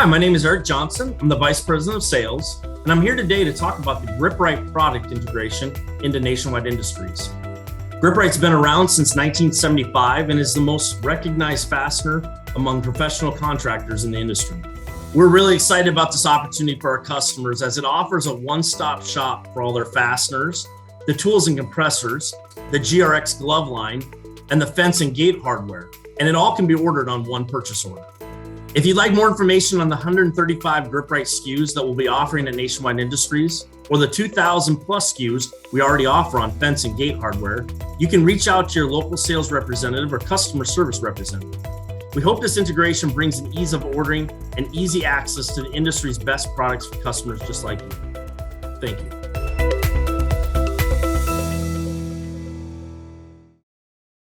my name is Eric Johnson. I'm the Vice President of Sales, and I'm here today to talk about the Grip-Rite product integration into Nationwide Industries. Grip-Rite's been around since 1975 and is the most recognized fastener among professional contractors in the industry. We're really excited about this opportunity for our customers as it offers a one-stop shop for all their fasteners, the tools and compressors, the GRX glove line, and the fence and gate hardware, and it all can be ordered on one purchase order. If you'd like more information on the 135 Grip-Rite SKUs that we'll be offering at Nationwide Industries, or the 2,000 plus SKUs we already offer on fence and gate hardware, you can reach out to your local sales representative or customer service representative. We hope this integration brings an ease of ordering and easy access to the industry's best products for customers just like you. Thank you.